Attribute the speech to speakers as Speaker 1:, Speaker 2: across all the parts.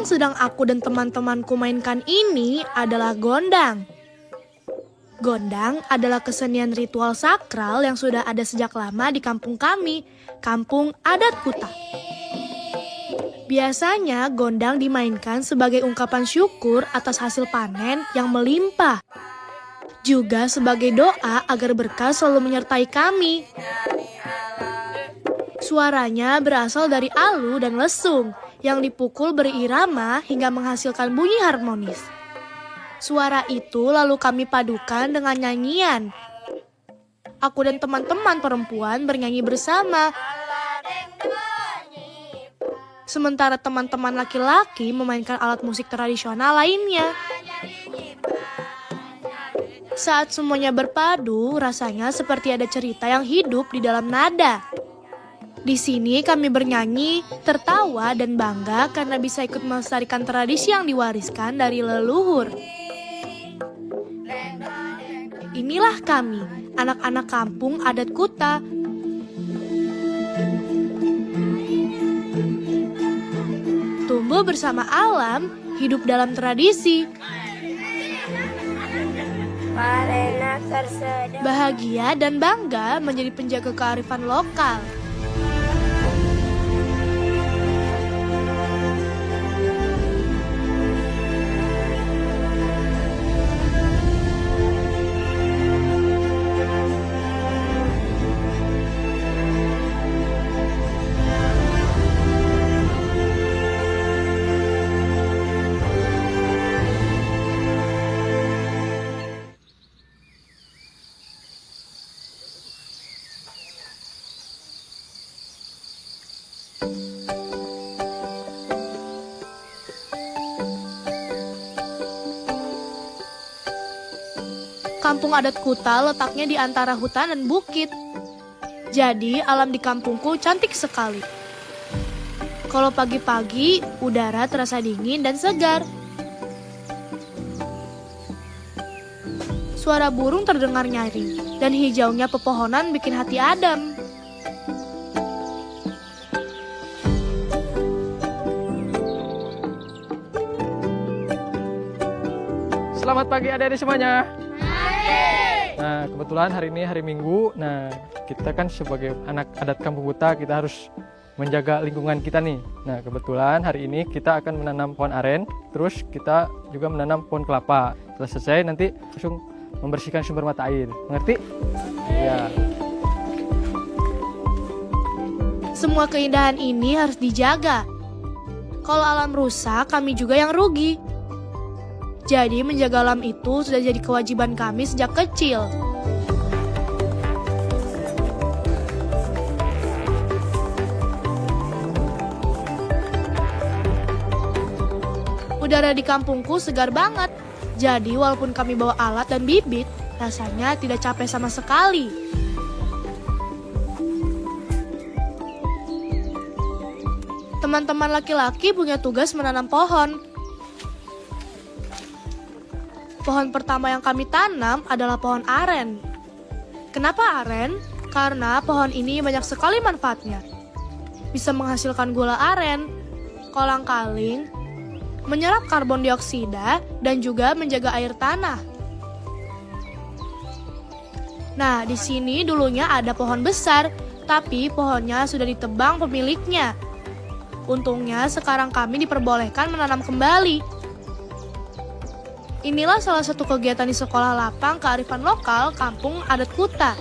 Speaker 1: yang sedang aku dan teman-temanku mainkan ini adalah gondang. Gondang adalah kesenian ritual sakral yang sudah ada sejak lama di kampung kami, kampung adat Kuta. Biasanya gondang dimainkan sebagai ungkapan syukur atas hasil panen yang melimpah. Juga sebagai doa agar berkah selalu menyertai kami. Suaranya berasal dari alu dan lesung yang dipukul berirama hingga menghasilkan bunyi harmonis. Suara itu lalu kami padukan dengan nyanyian. Aku dan teman-teman perempuan bernyanyi bersama. Sementara teman-teman laki-laki memainkan alat musik tradisional lainnya. Saat semuanya berpadu, rasanya seperti ada cerita yang hidup di dalam nada. Di sini kami bernyanyi, tertawa, dan bangga karena bisa ikut melestarikan tradisi yang diwariskan dari leluhur. Inilah kami, anak-anak kampung adat Kuta. Tumbuh bersama alam, hidup dalam tradisi. Bahagia dan bangga menjadi penjaga kearifan lokal. Kampung adat Kuta letaknya di antara hutan dan bukit. Jadi alam di kampungku cantik sekali. Kalau pagi-pagi, udara terasa dingin dan segar. Suara burung terdengar nyaring, dan hijaunya pepohonan bikin hati adem.
Speaker 2: Selamat pagi adik-adik semuanya. Nah, kebetulan hari ini hari Minggu. Nah, kita kan sebagai anak adat Kampung Kuta, kita harus menjaga lingkungan kita nih. Nah, kebetulan hari ini kita akan menanam pohon aren, terus kita juga menanam pohon kelapa. Setelah selesai nanti langsung membersihkan sumber mata air. Mengerti? Ya.
Speaker 1: Semua keindahan ini harus dijaga. Kalau alam rusak, kami juga yang rugi. Jadi menjaga alam itu sudah jadi kewajiban kami sejak kecil. Udara di kampungku segar banget. Jadi walaupun kami bawa alat dan bibit, rasanya tidak capek sama sekali. Teman-teman laki-laki punya tugas menanam pohon. Pohon pertama yang kami tanam adalah pohon aren. Kenapa aren? Karena pohon ini banyak sekali manfaatnya. Bisa menghasilkan gula aren, kolang-kaling, menyerap karbon dioksida, dan juga menjaga air tanah. Nah, di sini dulunya ada pohon besar, tapi pohonnya sudah ditebang pemiliknya. Untungnya sekarang kami diperbolehkan menanam kembali. Inilah salah satu kegiatan di sekolah lapang kearifan lokal Kampung Adat Kuta.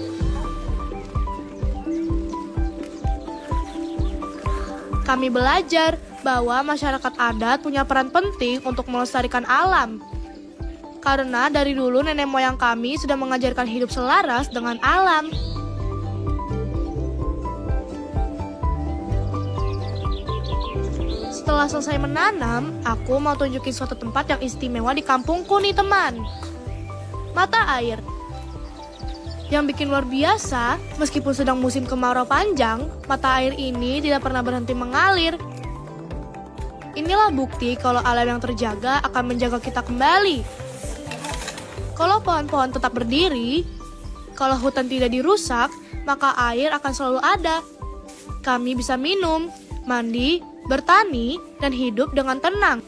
Speaker 1: Kami belajar bahwa masyarakat adat punya peran penting untuk melestarikan alam. Karena dari dulu nenek moyang kami sudah mengajarkan hidup selaras dengan alam. Setelah selesai menanam, aku mau tunjukin suatu tempat yang istimewa di kampungku nih teman. Mata air. Yang bikin luar biasa, meskipun sedang musim kemarau panjang, mata air ini tidak pernah berhenti mengalir. Inilah bukti kalau alam yang terjaga akan menjaga kita kembali. Kalau pohon-pohon tetap berdiri, kalau hutan tidak dirusak, maka air akan selalu ada. Kami bisa minum, mandi, bertani, dan hidup dengan tenang.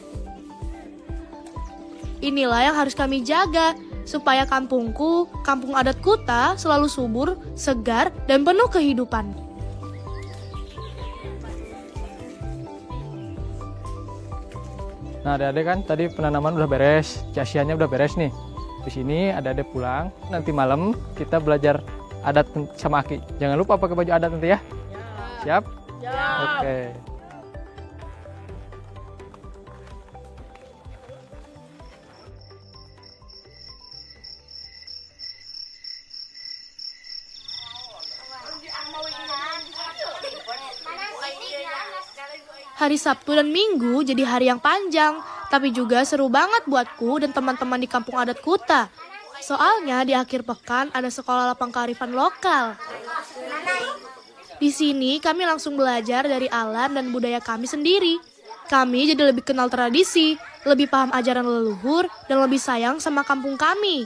Speaker 1: Inilah yang harus kami jaga, supaya kampungku, kampung adat Kuta, selalu subur, segar, dan penuh kehidupan.
Speaker 2: Nah, adik-adik kan tadi penanaman udah beres, casiannya udah beres nih. Di sini adik-adik pulang, nanti malam kita belajar adat sama Aki. Jangan lupa pakai baju adat nanti ya. Siap? Siap. Oke.
Speaker 1: Hari Sabtu dan Minggu jadi hari yang panjang, tapi juga seru banget buatku dan teman-teman di kampung adat Kuta. Soalnya di akhir pekan ada sekolah lapang kearifan lokal. Di sini kami langsung belajar dari alam dan budaya kami sendiri. Kami jadi lebih kenal tradisi, lebih paham ajaran leluhur, dan lebih sayang sama kampung kami.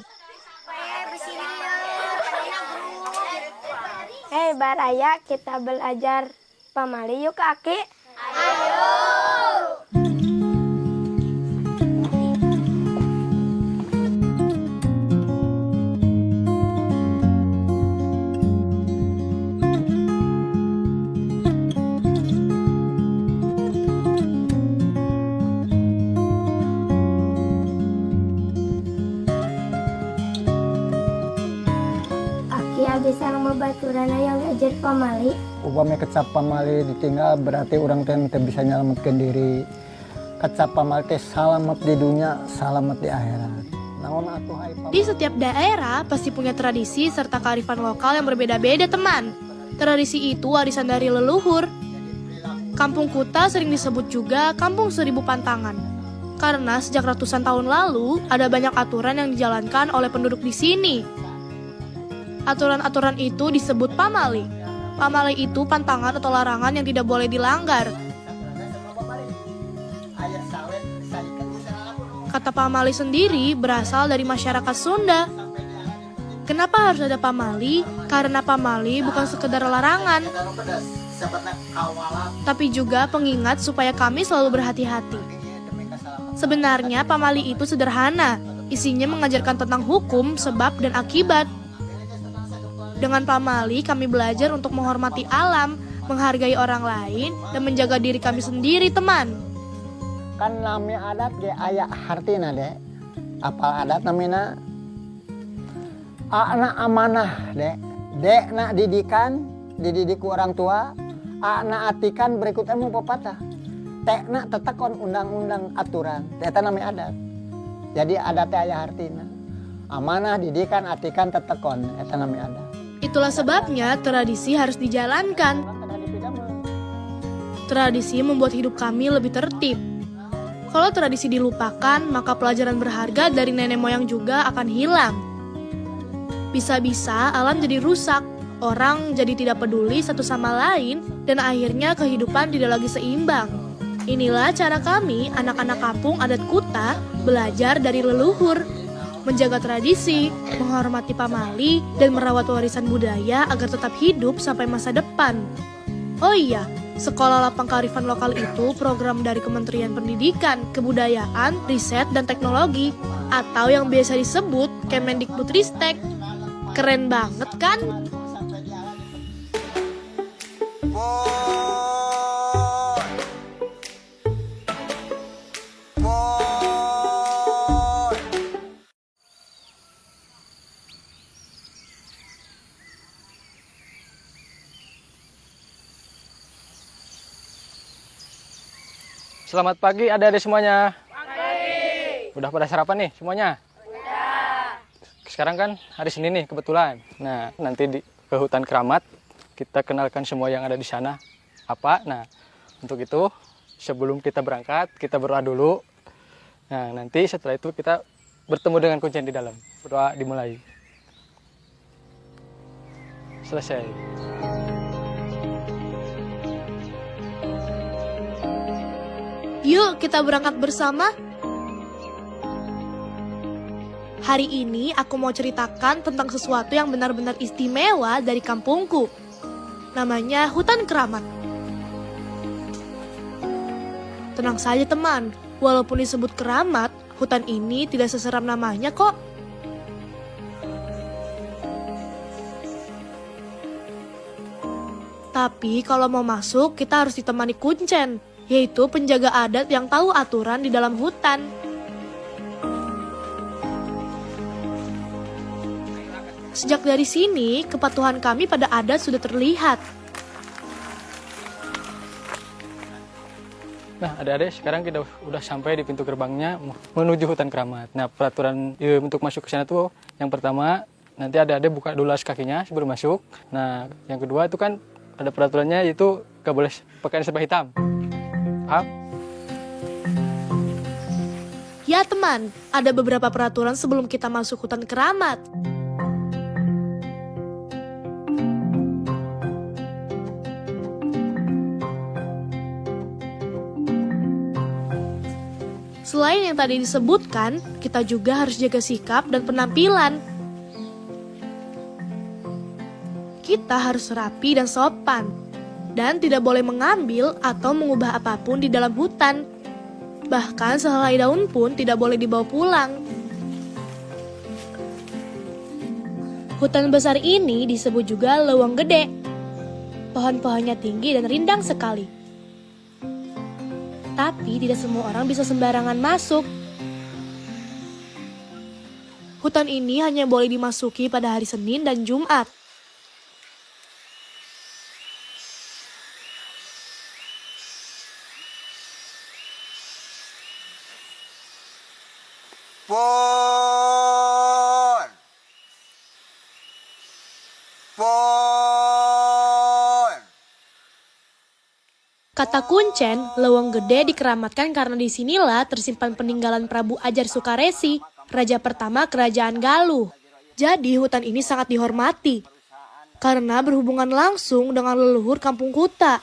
Speaker 3: Hei Baraya, kita belajar pamali yuk Aki. Aki bisa membaturan yang belajar pamali.
Speaker 4: Upamanya kecap pamali ditinggal berarti orang teh bisa nyelamatkan diri. Kecap pamali teh selamat di dunia, selamat di akhirat. Naon atuh hai pamali.
Speaker 1: Di setiap daerah pasti punya tradisi serta kearifan lokal yang berbeda-beda, teman. Tradisi itu warisan dari leluhur. Kampung Kuta sering disebut juga Kampung Seribu Pantangan. Karena sejak ratusan tahun lalu ada banyak aturan yang dijalankan oleh penduduk di sini. Aturan-aturan itu disebut pamali. Pamali itu pantangan atau larangan yang tidak boleh dilanggar. Kata pamali sendiri berasal dari masyarakat Sunda. Kenapa harus ada pamali? Karena pamali bukan sekedar larangan, tapi juga pengingat supaya kami selalu berhati-hati. Sebenarnya pamali itu sederhana, isinya mengajarkan tentang hukum, sebab, dan akibat. Dengan pamali kami belajar untuk menghormati alam, menghargai orang lain, dan menjaga diri kami sendiri, teman.
Speaker 4: Kan namanya adat ge aya hartina dek. Apal adat namina anak amanah dek. Dek nak didikan, dididik orang tua. Anak atikan berikut ilmu pepatah. Tek nak tetekon undang-undang aturan. Eta namanya adat. Jadi adatnya aya hartina. Amanah, didikan, atikan, tetekon. Eta namanya adat.
Speaker 1: Itulah sebabnya tradisi harus dijalankan. Tradisi membuat hidup kami lebih tertib. Kalau tradisi dilupakan, maka pelajaran berharga dari nenek moyang juga akan hilang. Bisa-bisa alam jadi rusak, orang jadi tidak peduli satu sama lain, dan akhirnya kehidupan tidak lagi seimbang. Inilah cara kami, anak-anak kampung adat Kuta, belajar dari leluhur, menjaga tradisi, menghormati pamali, dan merawat warisan budaya agar tetap hidup sampai masa depan. Oh iya, Sekolah Lapang Kearifan Lokal itu program dari Kementerian Pendidikan, Kebudayaan, Riset, dan Teknologi, atau yang biasa disebut Kemendikbudristek. Keren banget kan?
Speaker 2: Selamat pagi adik-adik semuanya. Udah pada sarapan nih semuanya? Udah. Sekarang kan hari Senin nih kebetulan. Nah, nanti ke hutan keramat kita kenalkan semua yang ada di sana. Apa? Nah, untuk itu sebelum kita berangkat kita berdoa dulu. Nah, nanti setelah itu kita bertemu dengan kuncen di dalam. Berdoa dimulai. Selesai.
Speaker 1: Yuk kita berangkat bersama. Hari ini aku mau ceritakan tentang sesuatu yang benar-benar istimewa dari kampungku. Namanya hutan keramat. Tenang saja teman, walaupun disebut keramat, Hutan ini tidak seseram namanya kok. Tapi kalau mau masuk, kita harus ditemani kuncen, yaitu penjaga adat yang tahu aturan di dalam hutan. Sejak dari sini, kepatuhan kami pada adat sudah terlihat.
Speaker 2: Nah, adik-adik, sekarang kita udah sampai di pintu gerbangnya menuju hutan keramat. Nah, peraturan untuk masuk ke sana tuh yang pertama, nanti adik-adik buka dulu alas kakinya sebelum masuk. Nah, yang kedua itu kan ada peraturannya, yaitu gak boleh pakai serba hitam. Paham?
Speaker 1: Ya teman, ada beberapa peraturan sebelum kita masuk hutan keramat. Selain yang tadi disebutkan, kita juga harus jaga sikap dan penampilan. Kita harus rapi dan sopan, dan tidak boleh mengambil atau mengubah apapun di dalam hutan. Bahkan sehelai daun pun tidak boleh dibawa pulang. Hutan besar ini disebut juga Leuweung Gede. Pohon-pohonnya tinggi dan rindang sekali. Tapi tidak semua orang bisa sembarangan masuk. Hutan ini hanya boleh dimasuki pada hari Senin dan Jumat.
Speaker 5: Pon. Pon.
Speaker 1: Kata kuncen, Leuweung Gede dikeramatkan karena disinilah tersimpan peninggalan Prabu Ajar Sukaresi, raja pertama kerajaan Galuh. Jadi hutan ini sangat dihormati, karena berhubungan langsung dengan leluhur kampung Kuta.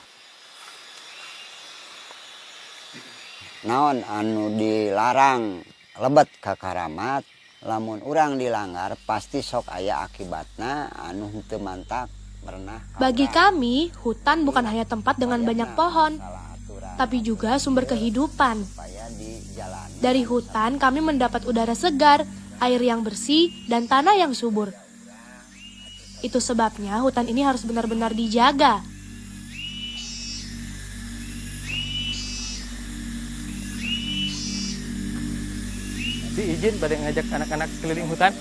Speaker 5: Naon anu dilarang lebet ka karamat, lamun urang dilanggar pasti sok aya akibatna anu henteu mantak pernah.
Speaker 1: Bagi kami, hutan bukan hanya tempat dengan banyak pohon, tapi juga sumber kehidupan. Dari hutan kami mendapat udara segar, air yang bersih, dan tanah yang subur. Itu sebabnya hutan ini harus benar-benar dijaga.
Speaker 2: Izin pada ngajak anak-anak keliling hutan.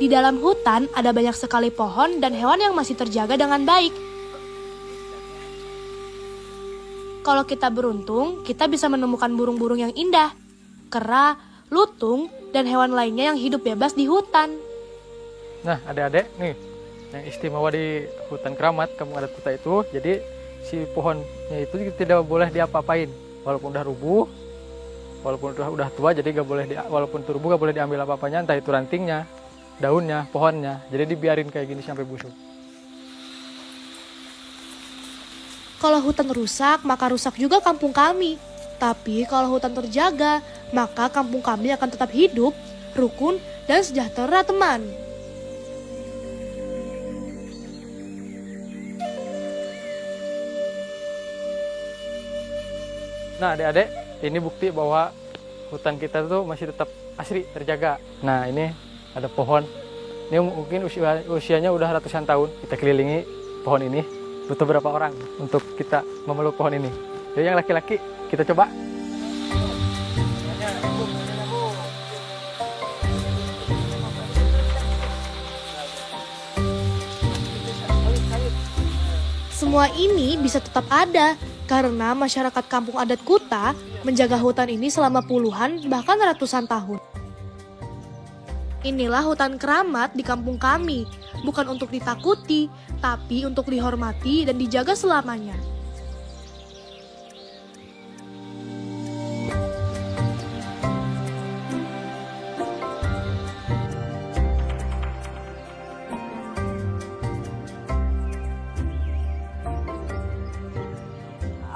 Speaker 1: Di dalam hutan ada banyak sekali pohon dan hewan yang masih terjaga dengan baik. Kalau kita beruntung, kita bisa menemukan burung-burung yang indah, kera, lutung, dan hewan lainnya yang hidup bebas di hutan.
Speaker 2: Nah, adik-adik, nih, yang istimewa di hutan keramat, kampung adat Kuta itu, jadi si pohonnya itu tidak boleh diapa-apain. Walaupun udah rubuh, walaupun udah tua, jadi walaupun rubuh gak boleh diambil apa-apanya, entah itu rantingnya, daunnya, pohonnya. Jadi dibiarin kayak gini sampai busuk.
Speaker 1: Kalau hutan rusak, maka rusak juga kampung kami. Tapi kalau hutan terjaga, maka kampung kami akan tetap hidup, rukun, dan sejahtera, teman.
Speaker 2: Nah, adik-adik, ini bukti bahwa hutan kita tuh masih tetap asri, terjaga. Nah, ini ada pohon. Ini mungkin usianya udah ratusan tahun. Kita kelilingi pohon ini. Butuh berapa orang untuk kita memeluk pohon ini? Jadi yang laki-laki, kita coba.
Speaker 1: Semua ini bisa tetap ada karena masyarakat kampung adat Kuta menjaga hutan ini selama puluhan bahkan ratusan tahun. Inilah hutan keramat di kampung kami, bukan untuk ditakuti, tapi untuk dihormati dan dijaga selamanya.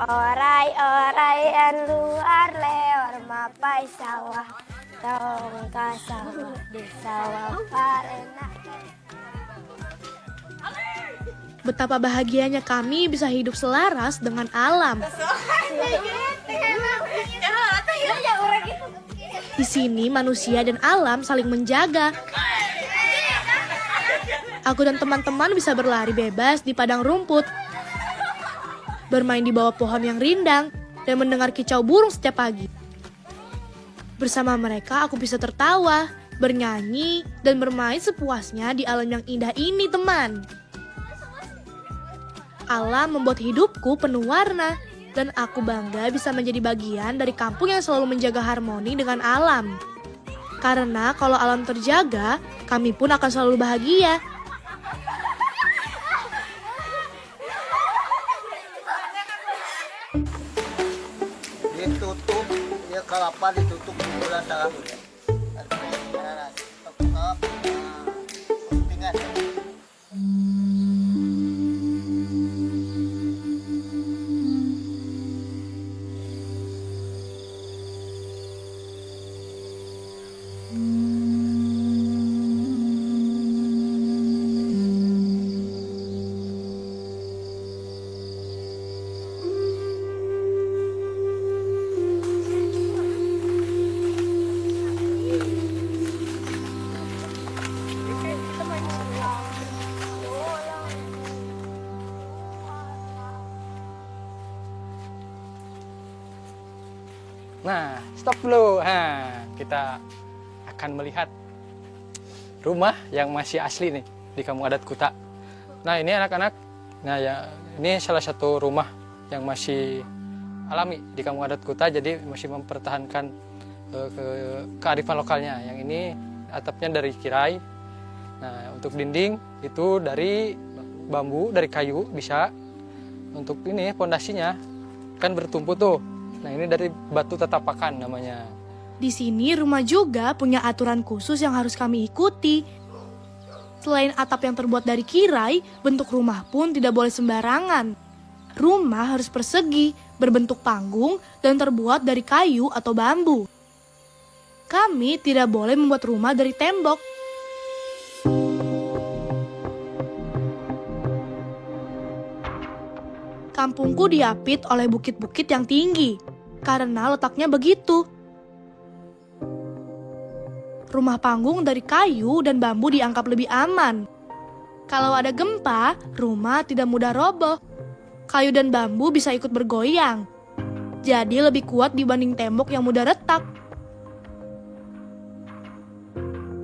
Speaker 3: orai-orai luar lewar mapai sawah. Tong ka sawah di sawah parena.
Speaker 1: Betapa bahagianya kami bisa hidup selaras dengan alam. Di sini manusia dan alam saling menjaga. Aku dan teman-teman bisa berlari bebas di padang rumput, bermain di bawah pohon yang rindang, dan mendengar kicau burung setiap pagi. Bersama mereka aku bisa tertawa, bernyanyi, dan bermain sepuasnya di alam yang indah ini, teman. Alam membuat hidupku penuh warna, dan aku bangga bisa menjadi bagian dari kampung yang selalu menjaga harmoni dengan alam. Karena kalau alam terjaga, kami pun akan selalu bahagia.
Speaker 4: Ditutup, ya kelapa ditutup gula salah. Tinggal.
Speaker 2: Nah, stop dulu. Nah, kita akan melihat rumah yang masih asli nih di Kampung Adat Kuta. Nah, ini anak-anak. Nah, ya ini salah satu rumah yang masih alami di Kampung Adat Kuta, jadi masih mempertahankan kearifan lokalnya. Yang ini atapnya dari kirai. Nah, untuk dinding itu dari bambu, dari kayu bisa. Untuk ini pondasinya kan bertumpu tuh. Nah, ini dari batu tatapakan namanya.
Speaker 1: Di sini rumah juga punya aturan khusus yang harus kami ikuti. Selain atap yang terbuat dari kirai, bentuk rumah pun tidak boleh sembarangan. Rumah harus persegi, berbentuk panggung, dan terbuat dari kayu atau bambu. Kami tidak boleh membuat rumah dari tembok. Kampungku diapit oleh bukit-bukit yang tinggi, karena letaknya begitu. Rumah panggung dari kayu dan bambu dianggap lebih aman. Kalau ada gempa, rumah tidak mudah roboh. Kayu dan bambu bisa ikut bergoyang, jadi lebih kuat dibanding tembok yang mudah retak.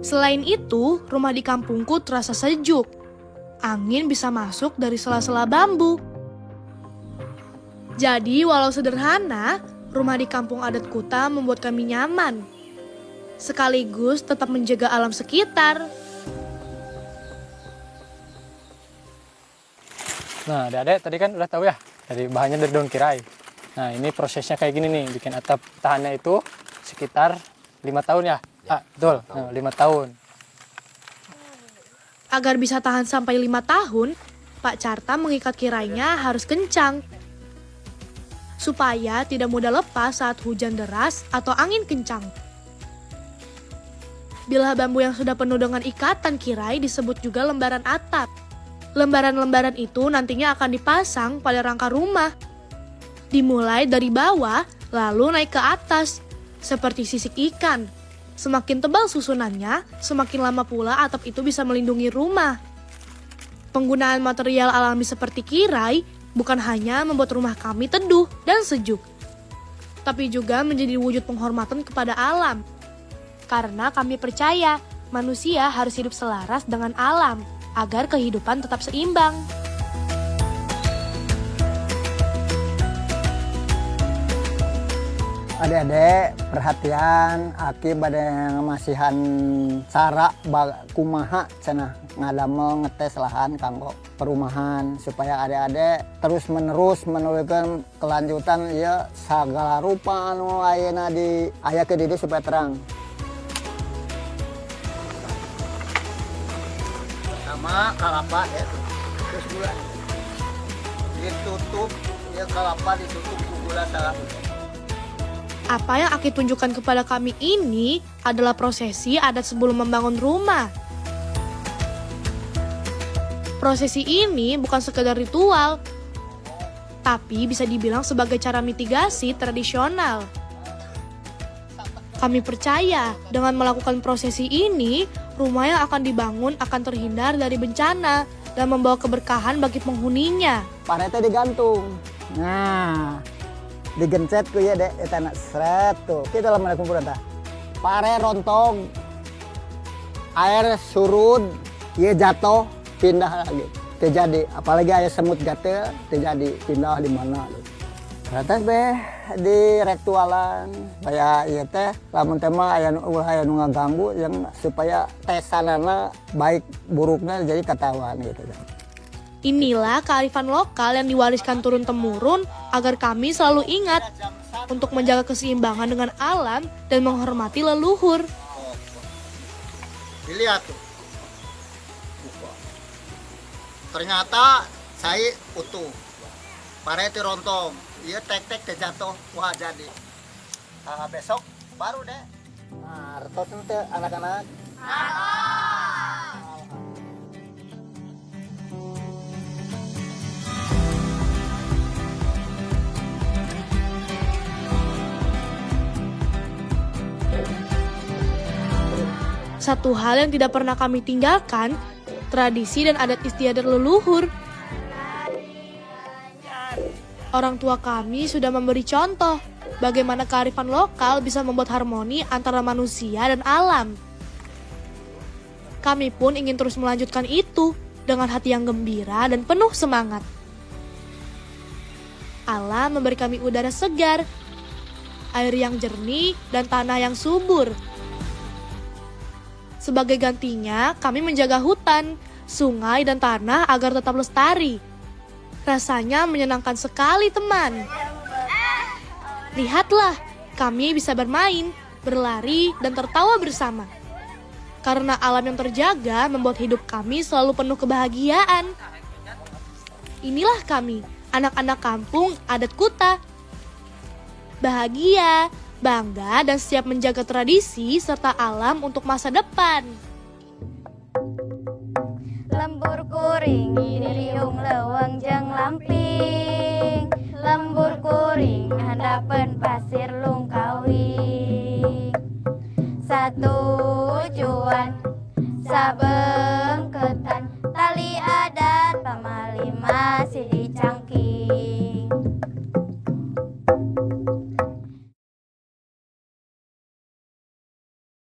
Speaker 1: Selain itu, rumah di kampungku terasa sejuk. Angin bisa masuk dari sela-sela bambu. Jadi, walau sederhana, rumah di Kampung Adat Kuta membuat kami nyaman. Sekaligus tetap menjaga alam sekitar.
Speaker 2: Nah, adik-adik tadi kan udah tahu ya, dari bahannya dari daun kirai. Nah, ini prosesnya kayak gini nih, bikin atap tahannya itu sekitar 5 tahun ya? Ah, betul, nah, 5 tahun.
Speaker 1: Agar bisa tahan sampai 5 tahun, Pak Carta mengikat kirainya harus kencang. Supaya tidak mudah lepas saat hujan deras atau angin kencang. Bilah bambu yang sudah penuh dengan ikatan kirai disebut juga lembaran atap. Lembaran-lembaran itu nantinya akan dipasang pada rangka rumah. Dimulai dari bawah, lalu naik ke atas, seperti sisik ikan. Semakin tebal susunannya, semakin lama pula atap itu bisa melindungi rumah. Penggunaan material alami seperti kirai bukan hanya membuat rumah kami teduh dan sejuk, tapi juga menjadi wujud penghormatan kepada alam. Karena kami percaya manusia harus hidup selaras dengan alam agar kehidupan tetap seimbang.
Speaker 4: Adik-adik perhatian aki pada masihan cara kumaha cenah ngadamel ngetes lahan kanggo perumahan supaya adik-adik terus menerus menuliskan kelanjutan ya segala rupa anu ayeuna di aya ke dieu supaya terang. Pertama kalapa ya terus gula ditutup Dia kelapa ditutup gula salah.
Speaker 1: Apa yang Aki tunjukkan kepada kami ini adalah prosesi adat sebelum membangun rumah. Prosesi ini bukan sekedar ritual, tapi bisa dibilang sebagai cara mitigasi tradisional. Kami percaya dengan melakukan prosesi ini, rumah yang akan dibangun akan terhindar dari bencana dan membawa keberkahan bagi penghuninya.
Speaker 4: Parete digantung. Nah, digencet ku ya dek, eta nak seret tuh. Kita lama kumpul entah. Pare rontong, air surut, ia jatuh, pindah lagi. Terjadi, apalagi ayah semut gatel, terjadi pindah di mana. Ternyata beh di ritualan, kayak iya teh, lamun tema ayah nu ngaganggu yang supaya tesanana baik buruknya jadi ketahuan gitu.
Speaker 1: Inilah kearifan lokal yang diwariskan turun-temurun agar kami selalu ingat untuk menjaga keseimbangan dengan alam dan menghormati leluhur.
Speaker 4: Dilihat tuh. Ternyata saya utuh. Parete rontong. Iya tek-tek terjatuh. Wah jadi. Besok baru deh. Nah, retot nanti anak-anak.
Speaker 1: Satu hal yang tidak pernah kami tinggalkan, tradisi dan adat istiadat leluhur. Orang tua kami sudah memberi contoh bagaimana kearifan lokal bisa membuat harmoni antara manusia dan alam. Kami pun ingin terus melanjutkan itu dengan hati yang gembira dan penuh semangat. Alam memberi kami udara segar, air yang jernih, dan tanah yang subur. Sebagai gantinya, kami menjaga hutan, sungai, dan tanah agar tetap lestari. Rasanya menyenangkan sekali, teman. Lihatlah, kami bisa bermain, berlari, dan tertawa bersama. Karena alam yang terjaga membuat hidup kami selalu penuh kebahagiaan. Inilah kami, anak-anak kampung adat Kuta. Bahagia, bangga, dan siap menjaga tradisi serta alam untuk masa depan.
Speaker 6: Lembur kuring diriung leweng jeung lamping, lembur kuring handapeun pasir lungkawing. Satujuan sabe